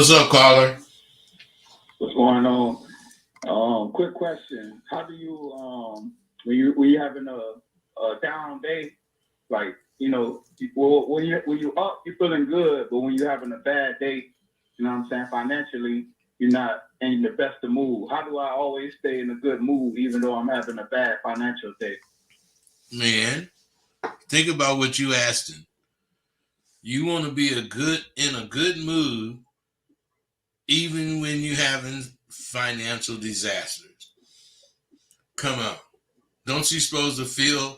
What's up, caller? What's going on? Quick question: how do you when you having a down day, like when you up, you're feeling good, but when you're having a bad day, you know what I'm saying, financially, you're not in the best of mood. How do I always stay in a good mood even though I'm having a bad financial day? Man, think about what you asked him. You want to be in a good mood even when you're having financial disasters. Come on. Don't you supposed to feel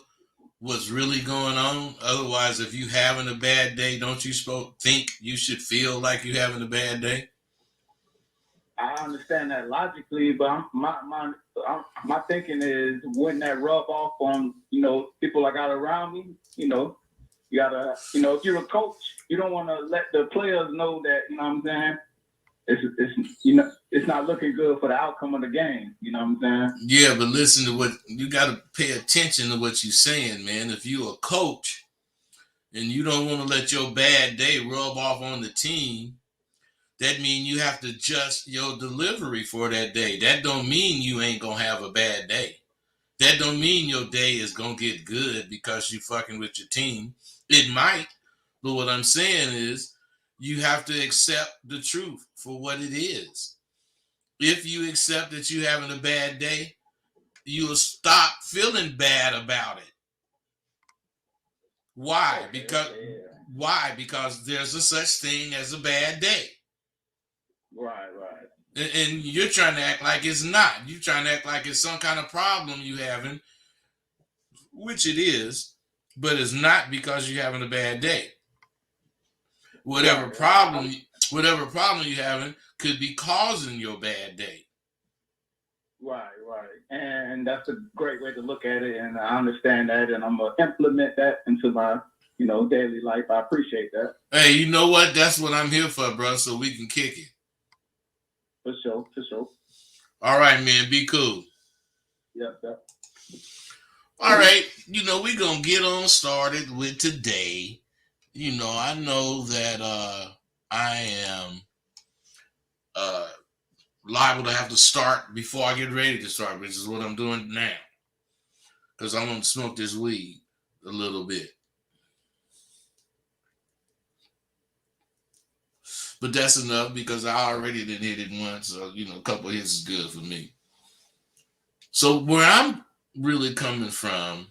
what's really going on? Otherwise, if you having a bad day, don't you supposed think you should feel like you having a bad day? I understand that logically, but my thinking is, wouldn't that rub off on people I got around me? You gotta, if you're a coach, you don't want to let the players know that, what I'm saying, it's not looking good for the outcome of the game. You know what I'm saying? Yeah, but listen to what you got to pay attention to what you're saying, man. If you're a coach and you don't want to let your bad day rub off on the team, that means you have to adjust your delivery for that day. That don't mean you ain't gonna have a bad day. That don't mean your day is gonna get good because you fucking with your team. It might, but what I'm saying is you have to accept the truth for what it is. If you accept that you having a bad day, you'll stop feeling bad about it. Why? Okay, Because okay, yeah. there's a such thing as a bad day. Right, right. And you're trying to act like it's not. You're trying to act like it's some kind of problem you having, which it is, but it's not because you're having a bad day. Whatever Right, right. problem, whatever problem you're having could be causing your bad day. Right, right. And that's a great way to look at it, and I understand that, and I'm gonna implement that into my, daily life. I appreciate that. Hey, you know what? That's what I'm here for, bro. So we can kick it. For sure, for sure. All right, man. Be cool. Yep, yep. All right. We're going to get on started with today. I know that I am uh, liable to have to start before I get ready to start, which is what I'm doing now. Because I want to smoke this weed a little bit. But that's enough because I already did hit it once. So, a couple of hits is good for me. So where I'm really coming from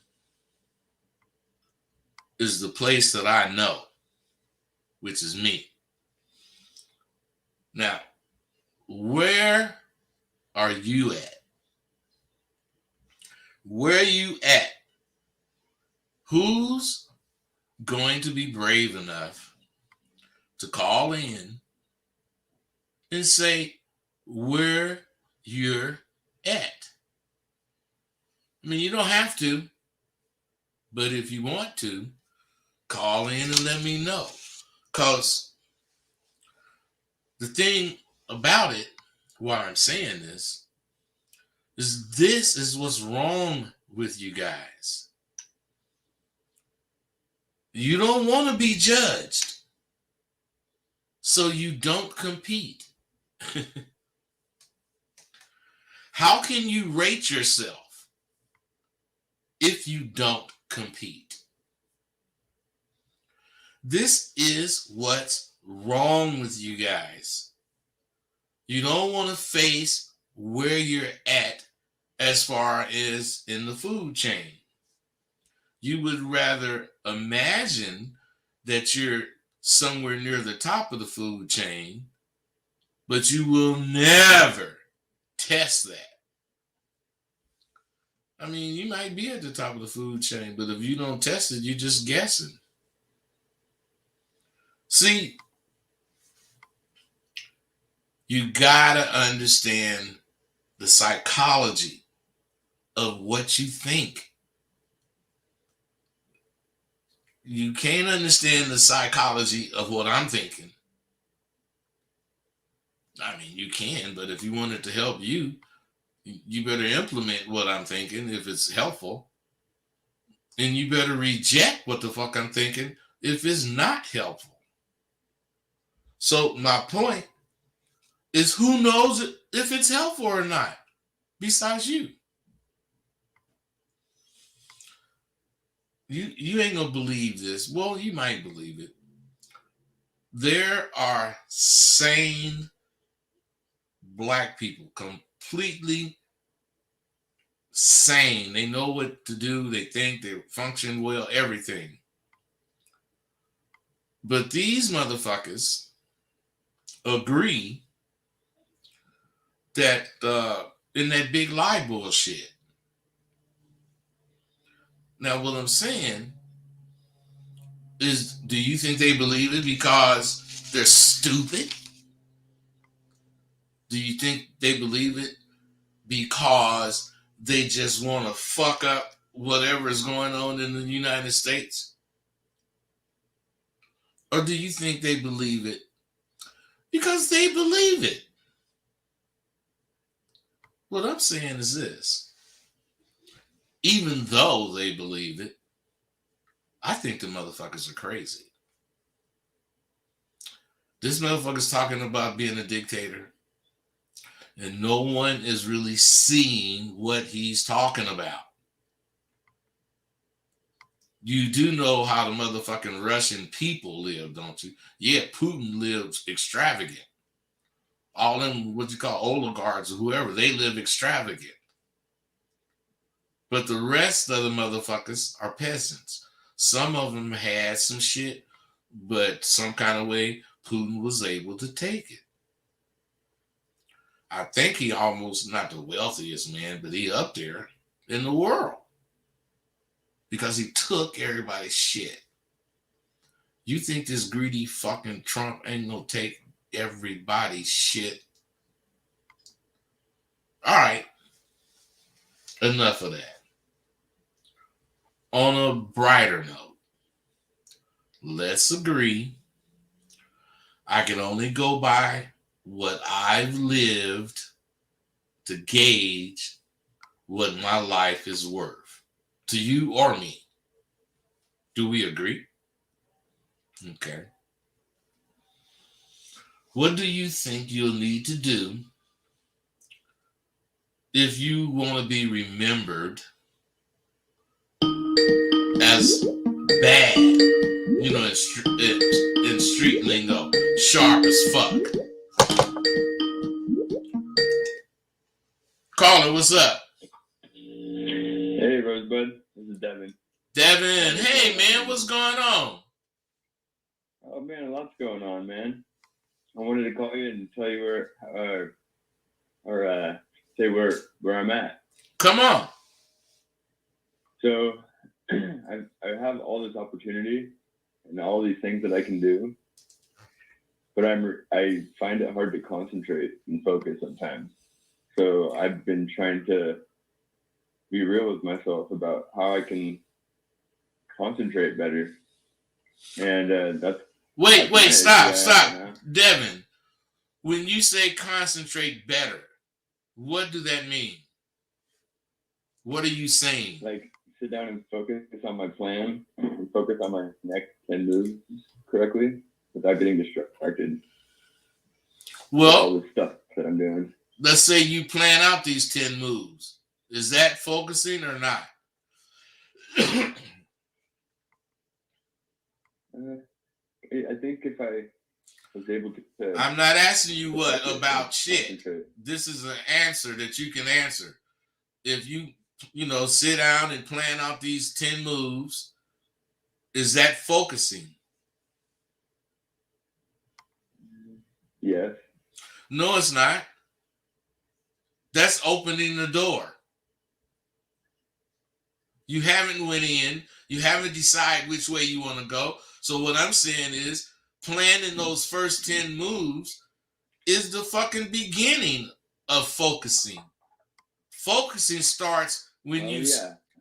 is the place that I know, which is me. Now, where are you at? Where are you at? Who's going to be brave enough to call in and say where you're at? I mean, you don't have to, but if you want to, call in and let me know. Because the thing about it, why I'm saying this is what's wrong with you guys. You don't want to be judged, so you don't compete. How can you rate yourself if you don't compete? This is what's wrong with you guys. You don't want to face where you're at as far as in the food chain. You would rather imagine that you're somewhere near the top of the food chain, but you will never test that. I mean, you might be at the top of the food chain, but if you don't test it, you're just guessing. See, you gotta understand the psychology of what you think. You can't understand the psychology of what I'm thinking. I mean, you can, but if you want it to help you, you better implement what I'm thinking if it's helpful. And you better reject what the fuck I'm thinking if it's not helpful. So my point is who knows if it's helpful or not, besides you. You ain't gonna believe this. Well, you might believe it. There are sane black people, completely sane. They know what to do. They think they function well, everything. But these motherfuckers agree that in that big lie bullshit. Now, what I'm saying is, do you think they believe it because they're stupid? Do you think they believe it because they just want to fuck up whatever is going on in the United States? Or do you think they believe it because they believe it? What I'm saying is this. Even though they believe it, I think the motherfuckers are crazy. This motherfucker's talking about being a dictator, and no one is really seeing what he's talking about. You do know how the motherfucking Russian people live, don't you? Yeah, Putin lives extravagant. All them, what you call oligarchs or whoever, they live extravagant. But the rest of the motherfuckers are peasants. Some of them had some shit, but some kind of way Putin was able to take it. I think he almost, not the wealthiest man, but he up there in the world. Because he took everybody's shit. You think this greedy fucking Trump ain't gonna take everybody's shit? All right. Enough of that. On a brighter note, let's agree I can only go by what I've lived to gauge what my life is worth, to you or me. Do we agree? Okay. What do you think you'll need to do if you want to be remembered as bad? You know, in street lingo, sharp as fuck. Caller, what's up? Hey, Rosebud. This is Devin. Devin, hey, man, what's going on? Oh, man, a lot's going on, man. I wanted to call you and tell you say where I'm at. Come on. So, I have all this opportunity and all these things that I can do, but I find it hard to concentrate and focus sometimes. So I've been trying to be real with myself about how I can concentrate better. And that's Wait, stop. Yeah. Devin, when you say concentrate better, what do that mean? What are you saying? Like, sit down and focus on my plan and focus on my next 10 moves correctly without getting distracted. Well, all the stuff that I'm doing. Let's say you plan out these 10 moves. Is that focusing or not? I think if I was able to... I'm not asking you what about shit. This is an answer that you can answer. If you sit down and plan out these 10 moves, is that focusing? Yes. No, it's not. That's opening the door. You haven't went in. You haven't decided which way you want to go. So what I'm saying is planning those first 10 moves is the fucking beginning of focusing. Focusing starts when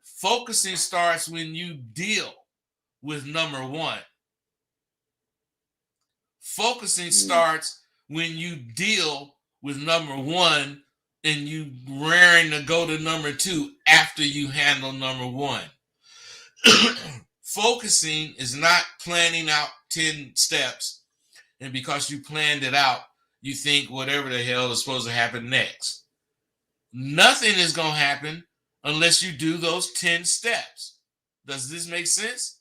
Focusing starts when you deal with number one. Focusing starts when you deal with number one and you raring to go to number two after you handle number one. Focusing is not planning out 10 steps, and because you planned it out, you think whatever the hell is supposed to happen next. Nothing is going to happen unless you do those 10 steps. Does this make sense?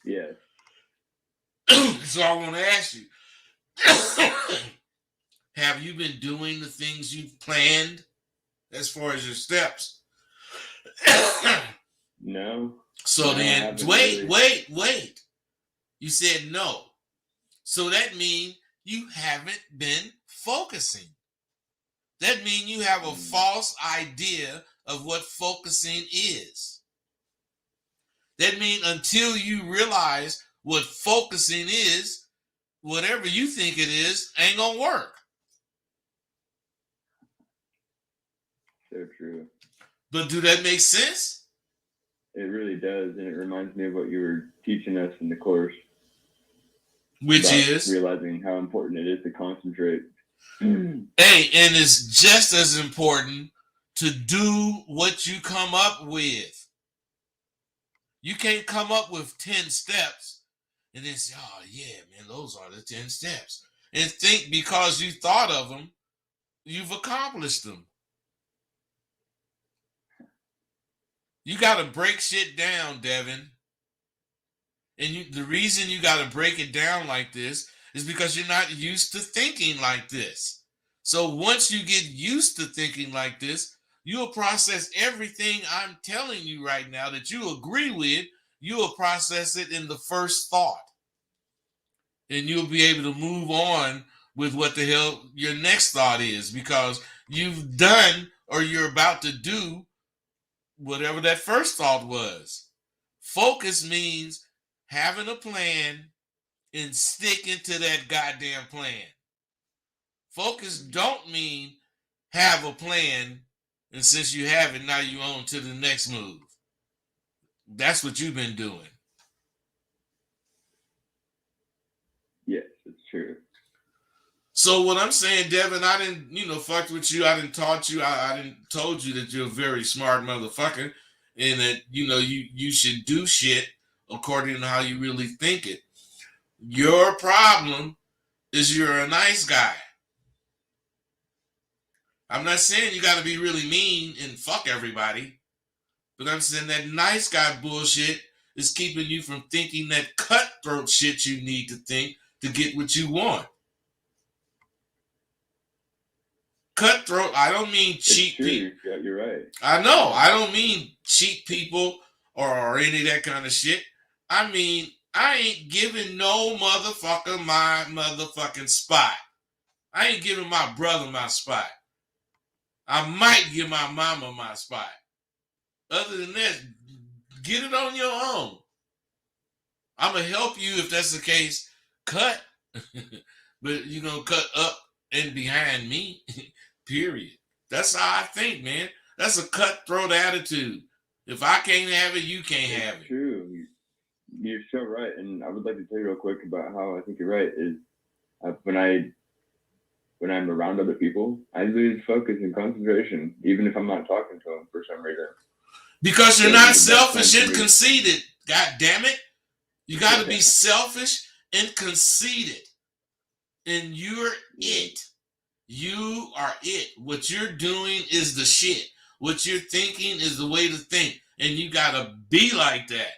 Yes. So I want to ask you, have you been doing the things you've planned as far as your steps? No. So No, then, wait. You said no. So that means you haven't been focusing. That means you have a false idea of what focusing is. That means until you realize what focusing is, whatever you think it is ain't gonna work. So true. But do that make sense? It really does, and it reminds me of what you were teaching us in the course. Which is realizing how important it is to concentrate. Hey, and it's just as important to do what you come up with. You can't come up with 10 steps and then say, oh yeah, man, those are the 10 steps. And think because you thought of them, you've accomplished them. You got to break shit down, Devin. And the reason you got to break it down like this is because you're not used to thinking like this. So once you get used to thinking like this, you'll process everything I'm telling you right now that you agree with. You'll process it in the first thought. And you'll be able to move on with what the hell your next thought is, because you've done or you're about to do whatever that first thought was. Focus means having a plan and sticking to that goddamn plan. Focus don't mean have a plan, and since you have it, now you on to the next move. That's what you've been doing. Yes, it's true. So what I'm saying, Devin, I didn't, fuck with you. I didn't taught you. I didn't told you that you're a very smart motherfucker, and that you should do shit according to how you really think it. Your problem is you're a nice guy. I'm not saying you got to be really mean and fuck everybody, but I'm saying that nice guy bullshit is keeping you from thinking that cutthroat shit you need to think to get what you want. Cutthroat, I don't mean cheat people. Yeah, you're right. I know. I don't mean cheat people or any of that kind of shit. I mean, I ain't giving no motherfucker my motherfucking spot. I ain't giving my brother my spot. I might give my mama my spot. Other than that, get it on your own. I'm going to help you if that's the case. Cut. But cut up and behind me. Period. That's how I think, man. That's a cutthroat attitude. If I can't have it, you can't have it. True. You're so right. And I would like to tell you real quick about how I think you're right is when I'm around other people, I lose focus and concentration, even if I'm not talking to them for some reason. Because you're not selfish and conceited. God damn it. You got to be selfish and conceited. And you're it. You are it. What you're doing is the shit. What you're thinking is the way to think. And you got to be like that.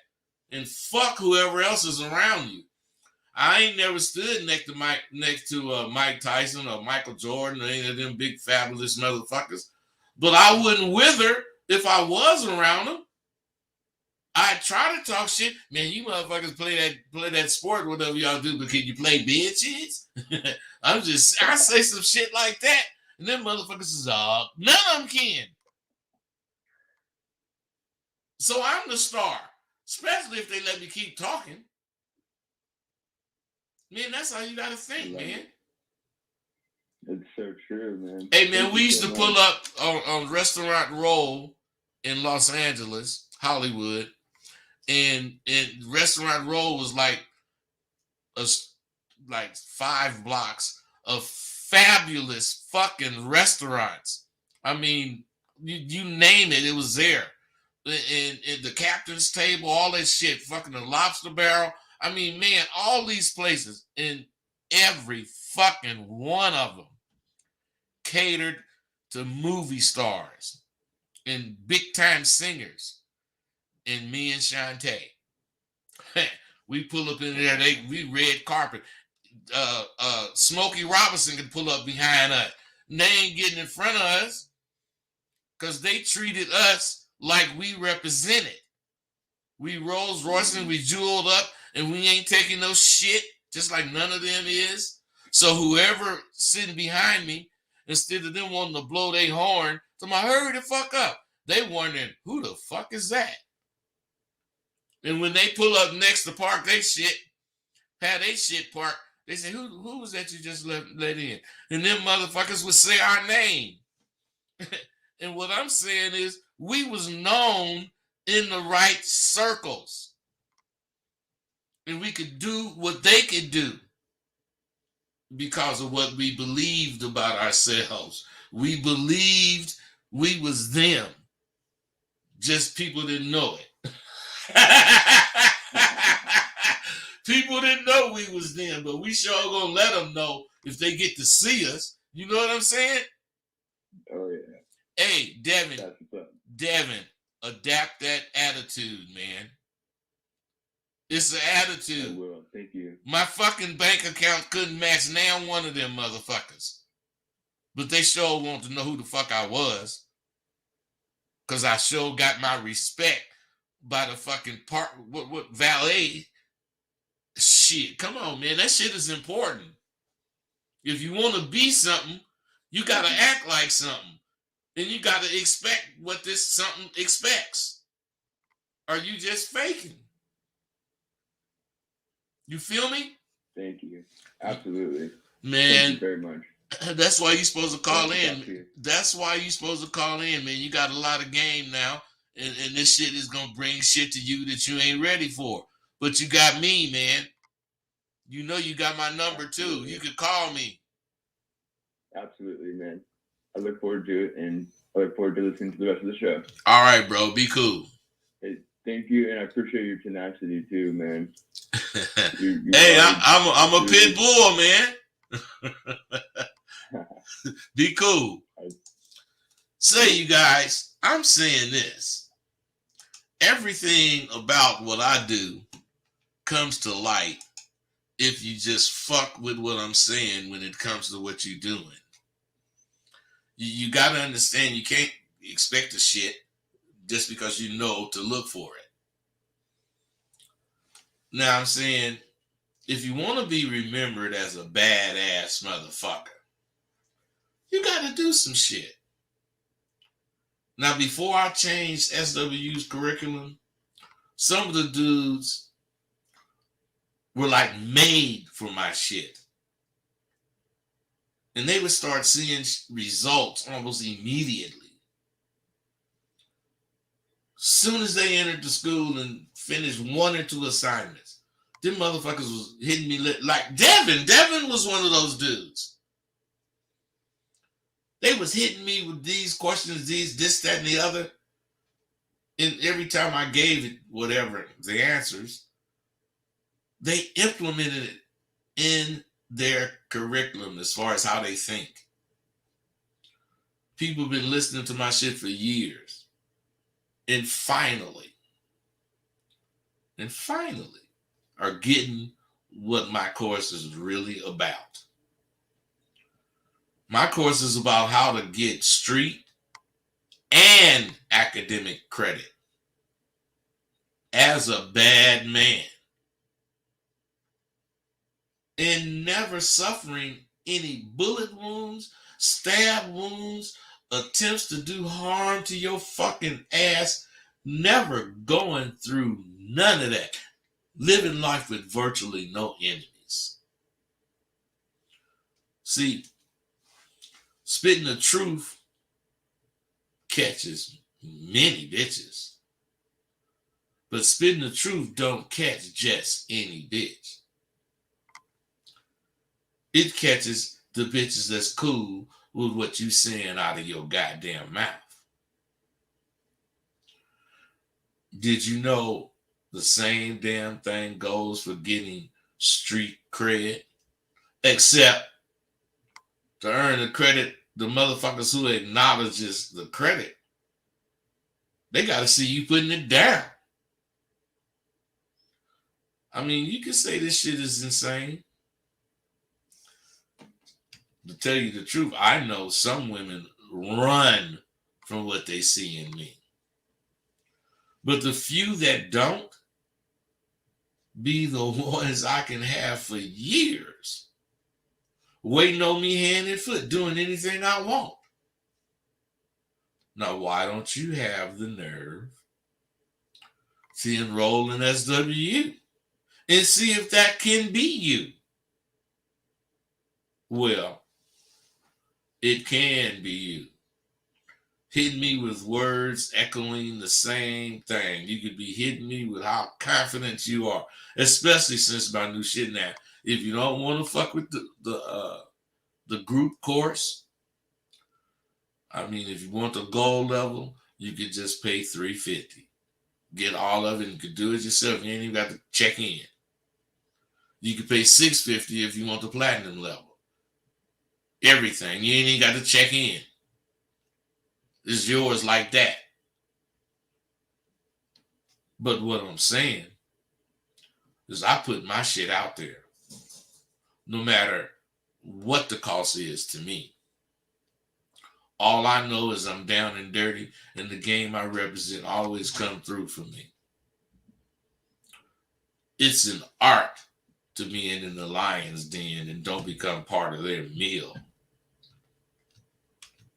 And fuck whoever else is around you. I ain't never stood next to Mike Tyson or Michael Jordan or any of them big fabulous motherfuckers. But I wouldn't wither if I was around them. I try to talk shit. Man, you motherfuckers play that sport, whatever y'all do, but can you play bitches? I say some shit like that. And then motherfuckers is none of them can. So I'm the star. Especially if they let me keep talking. Man, that's how you gotta think, man. It's so true, man. Hey, man, we used to pull up on Restaurant Row in Los Angeles, Hollywood, and Restaurant Row was like 5 blocks of fabulous fucking restaurants. I mean, you name it, it was there. And the Captain's Table, all that shit, fucking the Lobster Barrel. I mean, man, all these places. And Every fucking one of them catered to movie stars and big time singers. And me and Shantae, we pull up in there. We red carpet. Smokey Robinson could pull up behind us. And they ain't getting in front of us because they treated us like we represented. We Rolls Royce and we jeweled up, and we ain't taking no shit, just like none of them is. So whoever sitting behind me, instead of them wanting to blow their horn, to my hurry the fuck up, they wondering who the fuck is that? And when they pull up next to park they shit, had they shit parked, they say, who was that you just let in? And them motherfuckers would say our name. And what I'm saying is, we was known in the right circles. And we could do what they could do because of what we believed about ourselves. We believed we was them. Just people didn't know it. People didn't know we was them, but we sure gonna let them know if they get to see us. You know what I'm saying? Oh yeah. Hey, Devin, That's what's up. Devin, adapt that attitude, man. It's an I attitude. will. Thank you. My fucking bank account couldn't match now one of them motherfuckers. But they sure want to know who the fuck I was. Because I sure got my respect by the fucking what valet. Shit, come on, man. That shit is important. If you want to be something, you got to act like something. And you got to expect what this something expects. Are you just faking? You feel me? Thank you. Absolutely. Man, Thank you very much. that's why you're supposed to call Nice to talk in. to you. That's why you're supposed to call in, man. You got a lot of game now. And this shit is going to bring shit to you that you ain't ready for. But you got me, man. You know you got my number too. Absolutely. You could call me. Absolutely, man. I look forward to it, and I look forward to listening to the rest of the show. All right, bro. Be cool. Hey, thank you, and I appreciate your tenacity too, man. Hey, I'm a pit bull, man. Be cool. Say, you guys, I'm saying this. Everything about what I do comes to light if you just fuck with what I'm saying when it comes to what you're doing. You got to understand you can't expect a shit just because you know to look for it. Now I'm saying, if you want to be remembered as a badass motherfucker, you got to do some shit. Now, before I changed SWU's curriculum, some of the dudes were like made for my shit. And they would start seeing results almost immediately. Soon as they entered the school and finished 1 or 2 assignments, them motherfuckers was hitting me like Devin. Devin was one of those dudes. They was hitting me with these questions, this, that, and the other. And every time I gave it whatever, the answers, they implemented it in their curriculum as far as how they think. People have been listening to my shit for years. And finally are getting what my course is really about. My course is about how to get street and academic credit as a bad man and never suffering any bullet wounds, stab wounds, attempts to do harm to your fucking ass, never going through none of that. Living life with virtually no enemies. See, spitting the truth catches many bitches. But spitting the truth don't catch just any bitch. It catches the bitches that's cool with what you saying out of your goddamn mouth. Did you know the same damn thing goes for getting street cred? Except to earn the credit, the motherfuckers who acknowledges the credit, they got to see you putting it down. I mean, you can say this shit is insane. To tell you the truth, I know some women run from what they see in me. But the few that don't be the ones I can have for years, waiting on me hand and foot, doing anything I want. Now, why don't you have the nerve to enroll in SWU and see if that can be you? Well, it can be you. Hitting me with words echoing the same thing. You could be hitting me with how confident you are, especially since my new shit now. If you don't want to fuck with the group course, I mean, if you want the gold level, you could just pay $350. Get all of it. You could do it yourself. You ain't even got to check in. You could pay $650 if you want the platinum level. Everything. You ain't even got to check in. It's yours like that. But what I'm saying is I put my shit out there. No matter what the cost is to me. All I know is I'm down and dirty, and the game I represent always come through for me. It's an art to being in the lion's den and don't become part of their meal.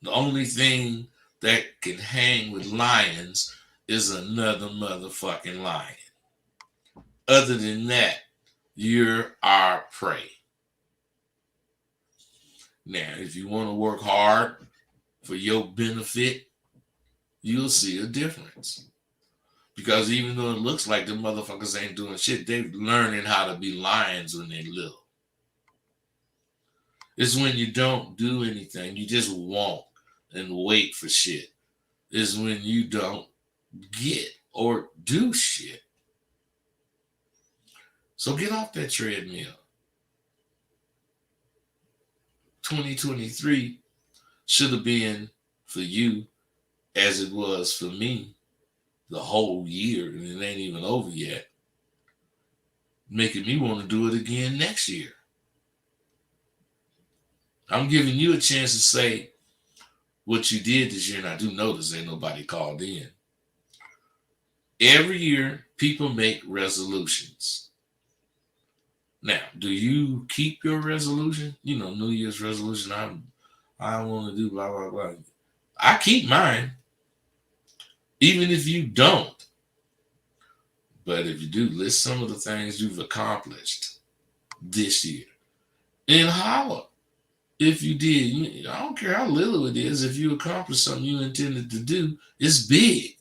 The only thing that can hang with lions is another motherfucking lion. Other than that, you're our prey. Now, if you want to work hard for your benefit, you'll see a difference. Because even though it looks like the motherfuckers ain't doing shit, they're learning how to be lions when they're little. It's when you don't do anything, you just walk and wait for shit. Is when you don't get or do shit. So get off that treadmill. 2023 should have been for you as it was for me the whole year, and it ain't even over yet, making me want to do it again next year. I'm giving you a chance to say what you did this year, and I do notice ain't nobody called in. Every year, people make resolutions. Now, do you keep your resolution? You know, New Year's resolution, I want to do blah, blah, blah. I keep mine, even if you don't. But if you do, list some of the things you've accomplished this year. And holler if you did. I don't care how little it is. If you accomplished something you intended to do, it's big.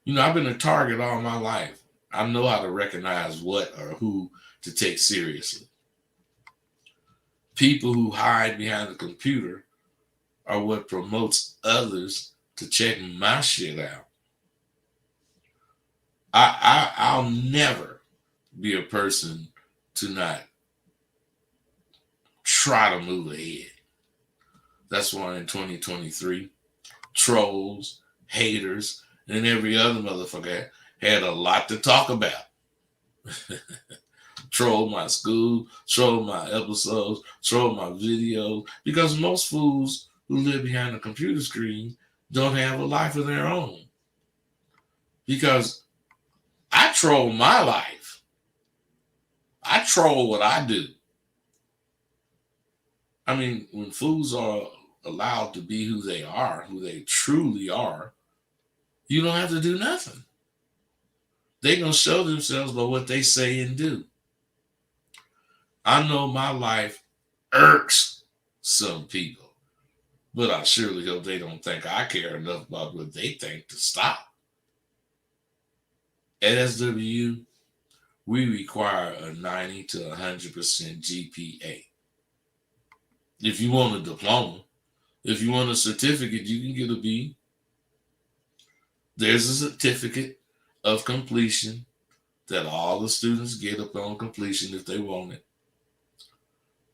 You know, I've been a target all my life. I know how to recognize what or who to take seriously. People who hide behind the computer are what promotes others to check my shit out. I'll never be a person to not try to move ahead. That's why in 2023, trolls, haters, and every other motherfucker had a lot to talk about. Troll my school, troll my episodes, troll my videos, because most fools who live behind a computer screen don't have a life of their own. Because I troll my life. I troll what I do. I mean, when fools are allowed to be who they truly are, you don't have to do nothing. They're going to show themselves by what they say and do. I know my life irks some people, but I surely hope they don't think I care enough about what they think to stop. At SWU, we require a 90 to 100% GPA. If you want a diploma, if you want a certificate, you can get a B. There's a certificate of completion that all the students get upon completion if they want it.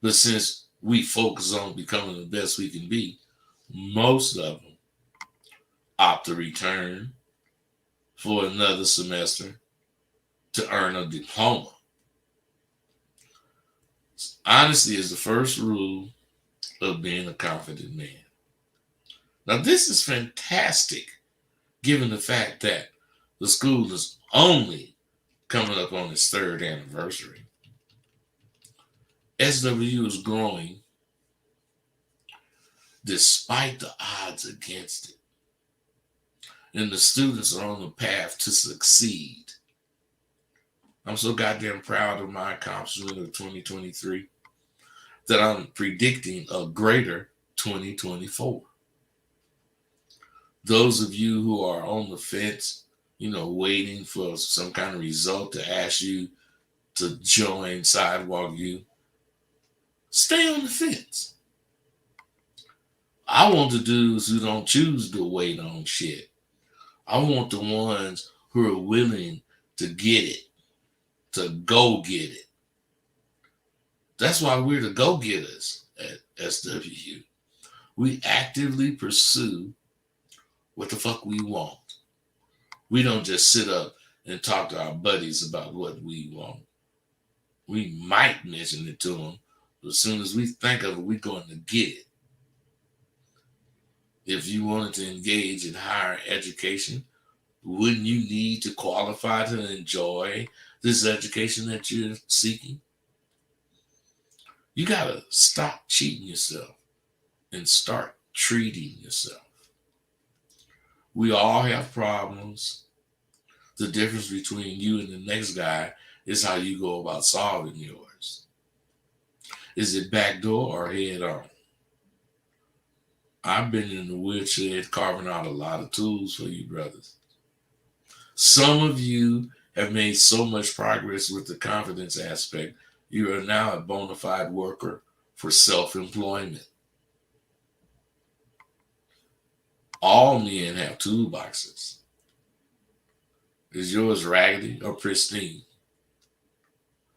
But since we focus on becoming the best we can be, most of them opt to return for another semester to earn a diploma. Honesty is the first rule of being a confident man. Now, this is fantastic given the fact that the school is only coming up on its third anniversary. SWU is growing despite the odds against it. And the students are on the path to succeed. I'm so goddamn proud of my accomplishment of 2023 that I'm predicting a greater 2024. Those of you who are on the fence, waiting for some kind of result to ask you to join Sidewalk U, stay on the fence. I want the dudes who don't choose to wait on shit. I want the ones who are willing to get it, to go get it. That's why we're the go-getters at SWU. We actively pursue what the fuck we want. We don't just sit up and talk to our buddies about what we want. We might mention it to them, but as soon as we think of it, we're going to get it. If you wanted to engage in higher education, wouldn't you need to qualify to enjoy this education that you're seeking? You got to stop cheating yourself and start treating yourself. We all have problems. The difference between you and the next guy is how you go about solving yours. Is it backdoor or head on? I've been in the woodshed carving out a lot of tools for you brothers. Some of you have made so much progress with the confidence aspect, you are now a bona fide worker for self-employment. All men have toolboxes. Is yours raggedy or pristine?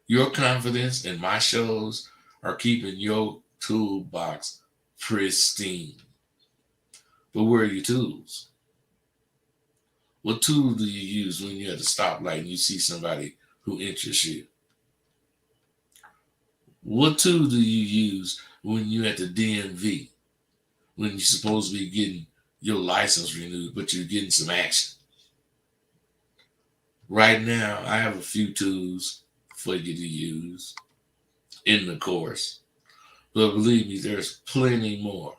Your confidence and my shows are keeping your toolbox pristine. But where are your tools? What tool do you use when you're at a stoplight and you see somebody who interests you? What tool do you use when you're at the DMV, when you're supposed to be getting your license renewed, but you're getting some action? Right now, I have a few tools for you to use in the course. But believe me, there's plenty more,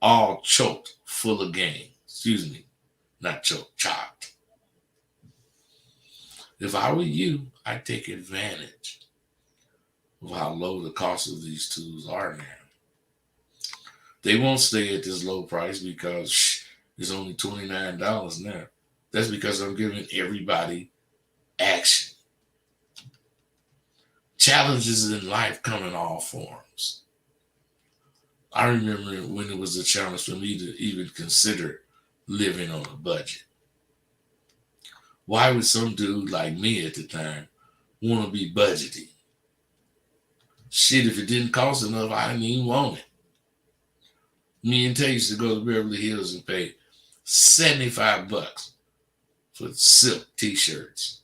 all choked full of game. Excuse me, not choked, chocked. If I were you, I'd take advantage of how low the cost of these tools are now. They won't stay at this low price because it's only $29 now. That's because I'm giving everybody action. Challenges in life come in all forms. I remember when it was a challenge for me to even consider living on a budget. Why would some dude like me at the time want to be budgeting? Shit, if it didn't cost enough, I didn't even want it. Me and Tay used to go to Beverly Hills and pay $75 for silk t-shirts.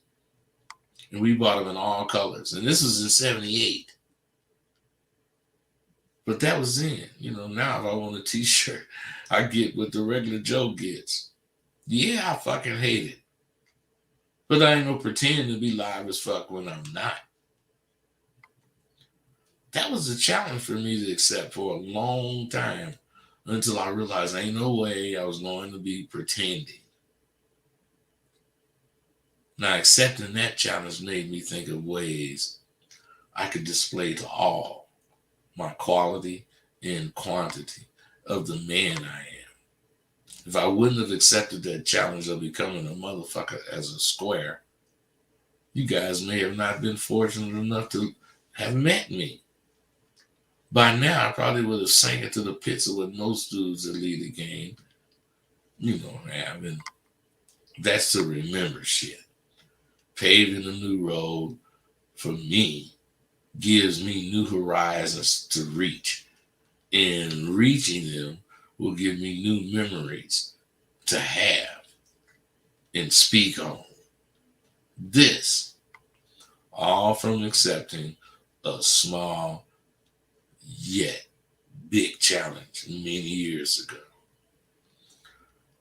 And we bought them in all colors. And this was in 78. But that was then. Now if I want a t-shirt, I get what the regular Joe gets. Yeah, I fucking hate it. But I ain't no pretend to be live as fuck when I'm not. That was a challenge for me to accept for a long time until I realized ain't no way I was going to be pretending. Now, accepting that challenge made me think of ways I could display to all my quality and quantity of the man I am. If I wouldn't have accepted that challenge of becoming a motherfucker as a square, you guys may have not been fortunate enough to have met me. By now, I probably would have sank into the pits of what most dudes that lead the game, have. And that's to remember shit. paving a new road for me gives me new horizons to reach. And reaching them will give me new memories to have and speak on. This, all from accepting a small yet big challenge many years ago.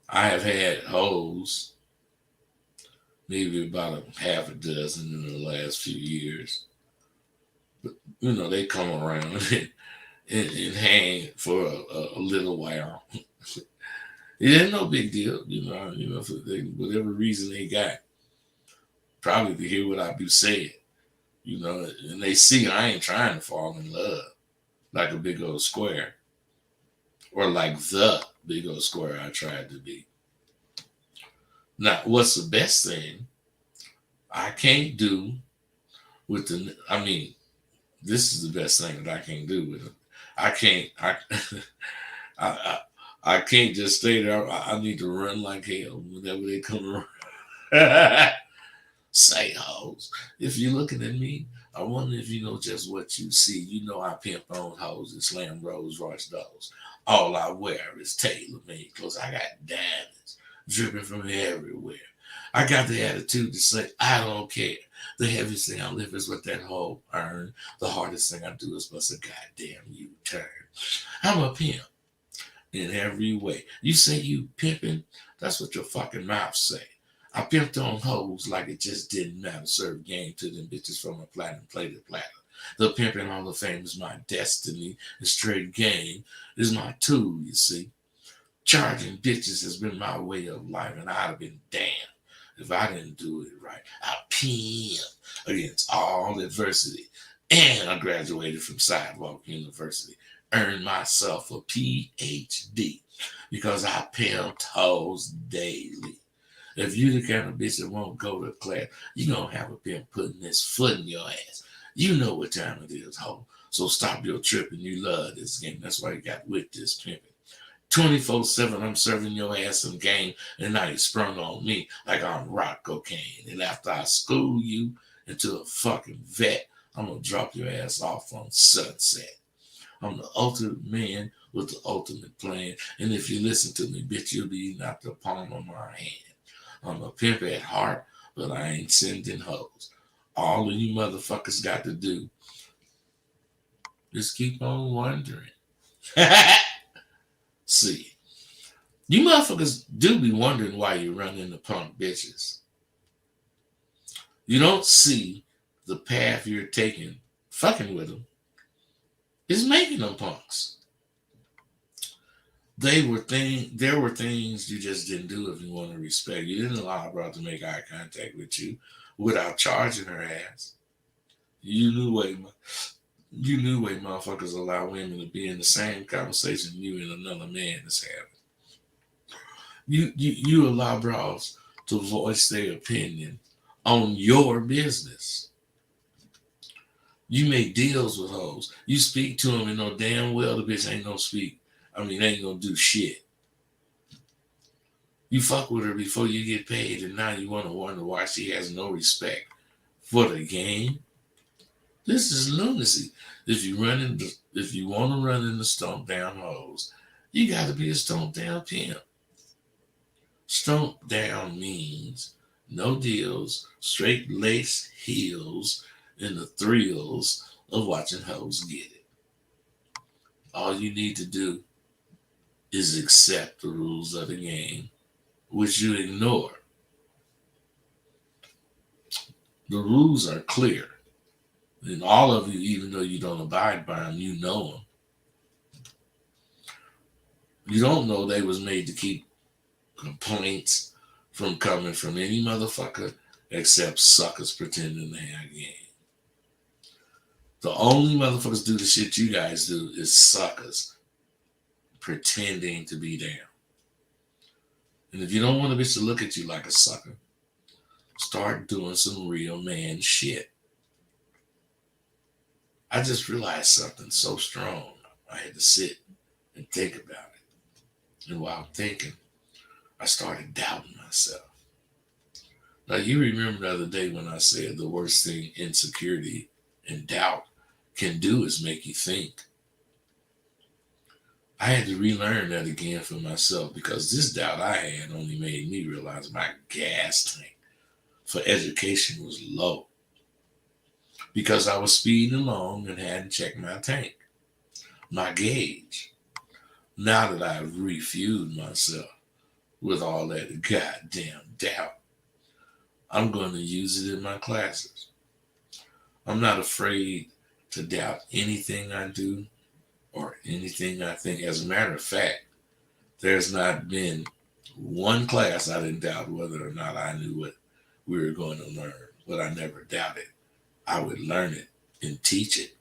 I have had hoes, maybe about a half a dozen in the last few years. But, they come around and hang for a little while. It ain't no big deal, for whatever reason they got, probably to hear what I be saying, and they see I ain't trying to fall in love like a big old square or like the big old square I tried to be. Now, what's the best thing I can't do with this is the best thing that I can't do with them. I, I can't just stay there. I need to run like hell whenever they come around. Say hoes. If you're looking at me, I wonder if you know just what you see. You know I pimp on hoes and slam Rolls Royce doors. All I wear is tailor-made clothes. I got diamonds dripping from everywhere. I got the attitude to say, I don't care. The heaviest thing I live is what that hoe earned. The hardest thing I do is bust a goddamn U-turn. I'm a pimp in every way. You say you pimping, that's what your fucking mouth say. I pimped on hoes like it just didn't matter. Serve game to them bitches from a platinum plated platter. The pimping Hall of Fame is my destiny. The straight game is my tool, you see. Charging bitches has been my way of life, and I'd have been damned if I didn't do it right. I pimp against all adversity. And I graduated from Sidewalk University. Earned myself a PhD because I pimped hoes daily. If you the kind of bitch that won't go to class, you gonna have a pimp putting his foot in your ass. You know what time it is, ho. So stop your tripping. You love this game. That's why you got with this pimping. 24/7, I'm serving your ass some game, and now you sprung on me like I'm rock cocaine. And after I school you into a fucking vet, I'm gonna drop your ass off on Sunset. I'm the ultimate man with the ultimate plan. And if you listen to me, bitch, you'll be eating out the palm of my hand. I'm a pimp at heart, but I ain't sending hoes. All of you motherfuckers got to do is keep on wondering. See, you motherfuckers do be wondering why you run into punk bitches. You don't see the path you're taking, fucking with them, is making them punks. There were things you just didn't do if you want to respect. You didn't allow a brother to make eye contact with you without charging her ass. You knew way motherfuckers allow women to be in the same conversation you and another man is having. You allow bros to voice their opinion on your business. You make deals with hoes. You speak to them and know damn well the bitch ain't gonna speak. Ain't gonna do shit. You fuck with her before you get paid, and now you want to wonder why she has no respect for the game. This is lunacy. If you want to run into stomp down hoes, you got to be a stomp down pimp. Stomp down means no deals, straight lace heels, and the thrills of watching hoes get it. All you need to do is accept the rules of the game, which you ignore. The rules are clear. And all of you, even though you don't abide by them, you know them. You don't know they was made to keep complaints from coming from any motherfucker except suckers pretending to have game. The only motherfuckers do the shit you guys do is suckers pretending to be down. And if you don't want a bitch to look at you like a sucker, start doing some real man shit. I just realized something so strong. I had to sit and think about it. And while thinking, I started doubting myself. You remember the other day when I said the worst thing insecurity and doubt can do is make you think. I had to relearn that again for myself because this doubt I had only made me realize my gas tank for education was low because I was speeding along and hadn't checked my tank, my gauge. Now that I've refueled myself with all that goddamn doubt, I'm going to use it in my classes. I'm not afraid to doubt anything I do or anything I think. As a matter of fact, there's not been one class I didn't doubt whether or not I knew what we were going to learn, but I never doubted. I would learn it and teach it.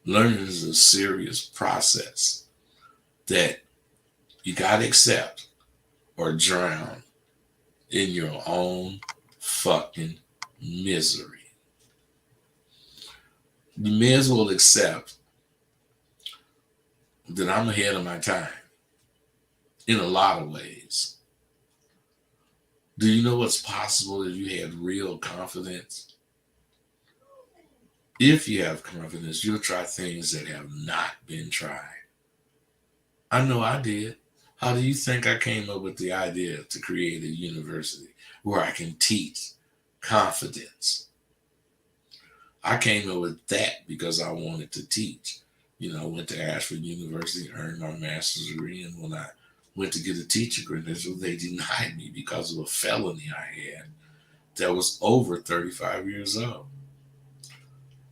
Learning is a serious process that you got to accept or drown in your own fucking misery. You may as well accept that I'm ahead of my time in a lot of ways. Do you know what's possible if you had real confidence? If you have confidence, you'll try things that have not been tried. I know I did. How do you think I came up with the idea to create a university where I can teach confidence? I came up with that because I wanted to teach. I went to Ashford University, earned my master's degree, and when I went to get a teacher credential, they denied me because of a felony I had that was over 35 years old.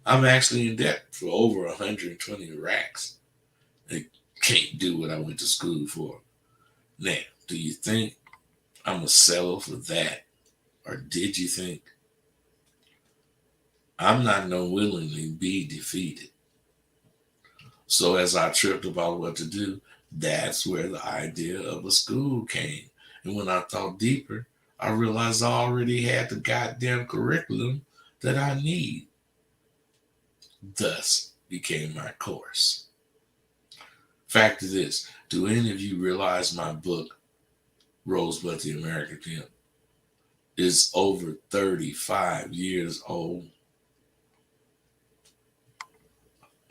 I'm actually in debt for over 120 racks. I can't do what I went to school for. Now, do you think I'm going to settle for that? Or did you think? I'm not going to willingly be defeated. So as I tripped about what to do, that's where the idea of a school came. And when I thought deeper, I realized I already had the goddamn curriculum that I need. Thus became my course. Fact of this, do any of you realize my book, Rosebud the American Pimp, is over 35 years old?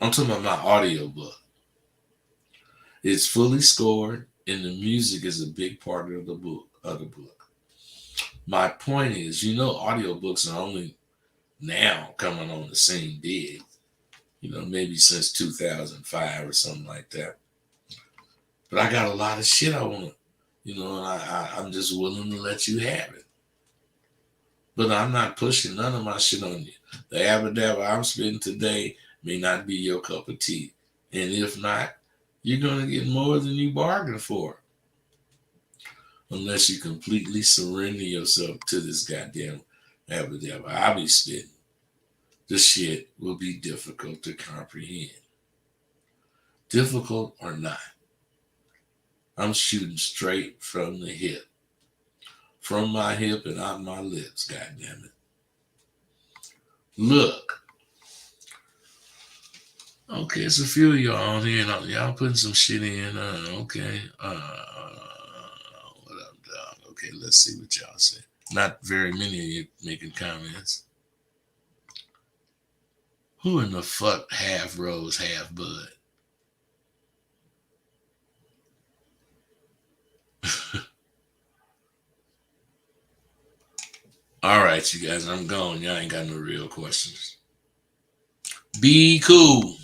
I'm talking about my audio book. It's fully scored, and the music is a big part of the book. My point is, audiobooks are only now coming on the scene big. Maybe since 2005 or something like that. But I got a lot of shit I want to, and I'm just willing to let you have it. But I'm not pushing none of my shit on you. The abadabba I'm spitting today may not be your cup of tea. And if not, you're going to get more than you bargained for. Unless you completely surrender yourself to this goddamn abadabba I'll be spitting. The shit will be difficult to comprehend. Difficult or not, I'm shooting straight from the hip. From my hip and out my lips, goddammit. Look. Okay, it's a few of y'all on here. Y'all putting some shit in. Okay. What up, dog? Okay, let's see what y'all say. Not very many of you making comments. Who in the fuck half rose, half bud? All right, you guys, I'm gone. Y'all ain't got no real questions. Be cool.